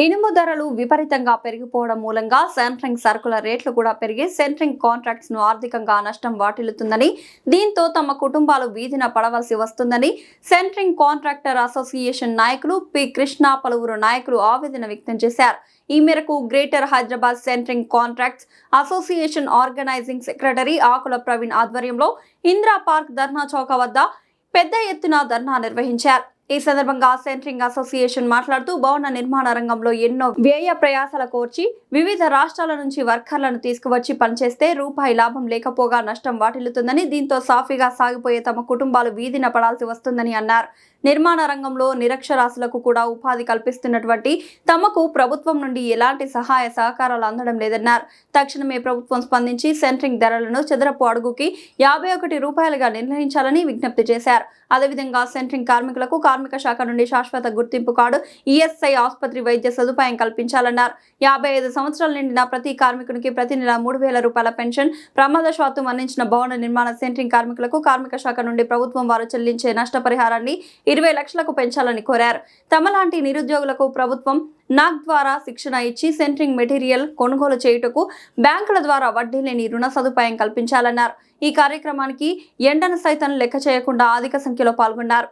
ఇనుము ధరలు విపరీతంగా పెరిగిపోవడం మూలంగా సెంట్రింగ్ సరుకుల రేట్లు కూడా పెరిగి సెంట్రింగ్ కాంట్రాక్ట్స్ ను ఆర్థికంగా నష్టం వాటిల్లుతుందని, దీంతో తమ కుటుంబాలు వీధిన పడవలసి వస్తుందని సెంట్రింగ్ కాంట్రాక్టర్ అసోసియేషన్ నాయకులు పి కృష్ణ పలువురు నాయకులు ఆవేదన వ్యక్తం చేశారు. ఈ మేరకు greater Hyderabad centring contracts association organising secretary Akula Praveen ఆధ్వర్యంలో ఇందిరా పార్క్ ధర్నా చౌక వద్ద పెద్ద ఎత్తున ధర్నా నిర్వహించారు. ఈ సందర్భంగా సెంట్రింగ్ అసోసియేషన్ మాట్లాడుతూ భవన నిర్మాణ రంగంలో ఎన్నో వ్యయ ప్రయాసాల కోర్చి వివిధ రాష్ట్రాల నుంచి వర్కర్లను తీసుకువచ్చి పనిచేస్తే రూపాయి లాభం లేకపోగా నష్టం వాటిల్లుతుందని, దీంతో సాఫీగా సాగిపోయే తమ కుటుంబాలు వీధిన పడాల్సి వస్తుందని అన్నారు. నిర్మాణ రంగంలో నిరక్షరాస్యులకు కూడా ఉపాధి కల్పిస్తున్నటువంటి తమకు ప్రభుత్వం నుండి ఎలాంటి సహాయ సహకారాలు అందడం లేదన్నారు. తక్షణమే ప్రభుత్వం స్పందించి సెంట్రింగ్ ధరలను చదరపు అడుగుకి 51 రూపాయలుగా నిర్ణయించాలని విజ్ఞప్తి చేశారు. అదేవిధంగా సెంట్రింగ్ కార్మికులకు కార్మిక శాఖ నుండి శాశ్వత గుర్తింపు కార్డు, ఈఎస్ఐ ఆసుపత్రి వైద్య సదుపాయం కల్పించాలన్నారు. 55 సంవత్సరాలు నిండిన ప్రతి కార్మికునికి ప్రతి నెల 3000 రూపాయల పెన్షన్, ప్రమాదశాత్తు మరణించిన భవన నిర్మాణ సెంట్రింగ్ కార్మికులకు కార్మిక శాఖ నుండి ప్రభుత్వం వారు చెల్లించే నష్టపరిహారాన్ని 20 లక్షలకు పెంచాలని కోరారు. తమలాంటి నిరుద్యోగులకు ప్రభుత్వం నాక్ ద్వారా శిక్షణ ఇచ్చి సెంట్రింగ్ మెటీరియల్ కొనుగోలు చేయుటకు బ్యాంకుల ద్వారా వడ్డీ లేని రుణ సదుపాయం కల్పించాలన్నారు. ఈ కార్యక్రమానికి ఎండను సైతం లెక్క చేయకుండా అధిక సంఖ్యలో పాల్గొన్నారు.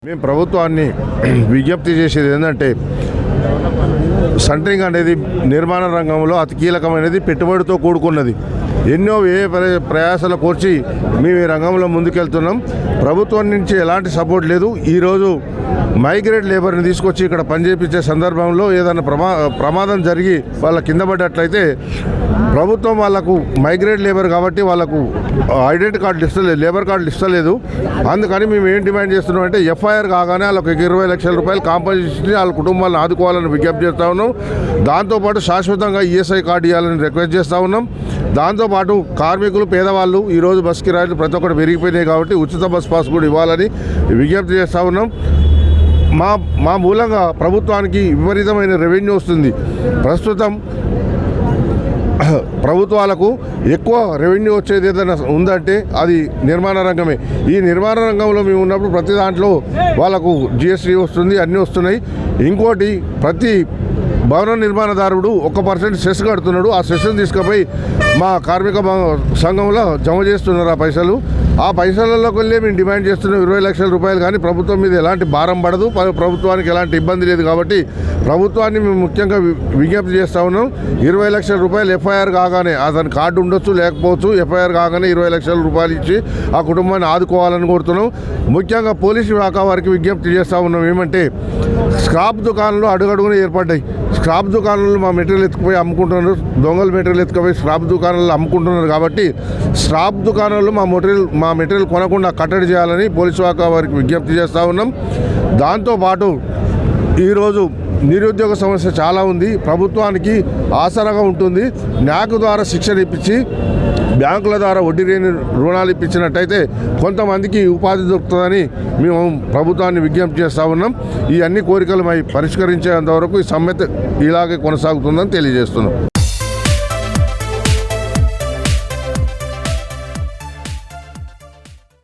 మేము ప్రభుత్వాన్ని విజ్ఞప్తి చేసేది ఏంటంటే, సెంట్రింగ్ అనేది నిర్మాణ రంగంలో అతి కీలకమైనది, పెట్టుబడితో కూడుకున్నది. ఎన్నో ప్రయాసాల కోర్చి మేము ఈ రంగంలో ముందుకెళ్తున్నాం. ప్రభుత్వం నుంచి ఎలాంటి సపోర్ట్ లేదు. ఈరోజు మైగ్రేట్ లేబర్ని తీసుకొచ్చి ఇక్కడ పనిచేపించే సందర్భంలో ఏదైనా ప్రమాదం జరిగి వాళ్ళ కింద పడ్డట్లయితే ప్రభుత్వం వాళ్ళకు మైగ్రేట్ లేబర్ కాబట్టి వాళ్ళకు ఐడెంటిటీ కార్డులు ఇస్తలేదు, లేబర్ కార్డులు ఇస్తలేదు. అందుకని మేము ఏం డిమాండ్ చేస్తున్నాం అంటే, ఎఫ్ఐఆర్ కాగానే వాళ్ళకు 20 లక్షల రూపాయలు కాంపన్సేషన్ వాళ్ళ కుటుంబాలను ఆదుకోవాలని విజ్ఞప్తి చేస్తూ ఉన్నాం. దాంతోపాటు శాశ్వతంగా ఈఎస్ఐ కార్డు ఇవ్వాలని రిక్వెస్ట్ చేస్తూ ఉన్నాం. దాంతోపాటు కార్మికులు, పేదవాళ్ళు ఈరోజు బస్ కిరాయిలు ప్రతి ఒక్కటి పెరిగిపోయినాయి కాబట్టి ఉచిత బస్ పాస్ కూడా ఇవ్వాలని విజ్ఞప్తి చేస్తూ ఉన్నాం. మా మూలంగా ప్రభుత్వానికి విపరీతమైన రెవెన్యూ వస్తుంది. ప్రస్తుతం ప్రభుత్వాలకు ఎక్కువ రెవెన్యూ వచ్చేది ఏదైనా ఉందంటే అది నిర్మాణ రంగమే. ఈ నిర్మాణ రంగంలో మేము ఉన్నప్పుడు ప్రతి దాంట్లో వాళ్ళకు జిఎస్టీ వస్తుంది, అన్నీ వస్తున్నాయి. ఇంకోటి, ప్రతి భవన నిర్మాణదారుడు 1% సెస్ కడుతున్నాడు. ఆ సెస్ని తీసుకుపోయి మా కార్మిక సంఘంలో జమ చేస్తున్నారు. ఆ పైసలలోకి వెళ్ళి మేము డిమాండ్ చేస్తున్నాం 20 లక్షల రూపాయలు. కానీ ప్రభుత్వం మీద ఎలాంటి భారం పడదు, ప్రభుత్వానికి ఎలాంటి ఇబ్బంది లేదు. కాబట్టి ప్రభుత్వాన్ని మేము ముఖ్యంగా విజ్ఞప్తి చేస్తూ ఉన్నాం. 20 లక్షల రూపాయలు ఎఫ్ఐఆర్ కాగానే, అతని కార్డు ఉండొచ్చు లేకపోవచ్చు, ఎఫ్ఐఆర్ కాగానే 20 లక్షల రూపాయలు ఇచ్చి ఆ కుటుంబాన్ని ఆదుకోవాలని కోరుతున్నాం. ముఖ్యంగా పోలీసు శాఖ వారికి విజ్ఞప్తి చేస్తూ ఉన్నాం. ఏమంటే, స్క్రాప్ దుకాణాలు అడుగడుగునే ఏర్పడ్డాయి. స్క్రాప్ దుకాణాలు మా మెటీరియల్ ఎత్తుకుపోయి అమ్ముకుంటున్నారు, దొంగల మెటీరియల్ ఎత్తుకుపోయి స్క్రాప్ దుకాణాలు అమ్ముకుంటున్నారు. కాబట్టి స్క్రాప్ దుకాణాలు మా మెటీరియల్ కొనకుండా కట్టడి చేయాలని పోలీసు శాఖ వారికి విజ్ఞప్తి చేస్తూ ఉన్నాం. దాంతోపాటు ఈరోజు నిరుద్యోగ సమస్య చాలా ఉంది. ప్రభుత్వానికి ఆసరాగా ఉంటుంది. న్యాక్ ద్వారా శిక్షణ ఇప్పించి బ్యాంకుల ద్వారా వడ్డీ లేని రుణాలు ఇప్పించినట్టయితే కొంతమందికి ఉపాధి దొరుకుతుందని మేము ప్రభుత్వాన్ని విజ్ఞప్తి చేస్తూ ఉన్నాం. ఈ అన్ని కోరికలు పరిష్కరించేంత వరకు ఈ సమ్మెత ఇలాగే కొనసాగుతుందని తెలియజేస్తున్నాం.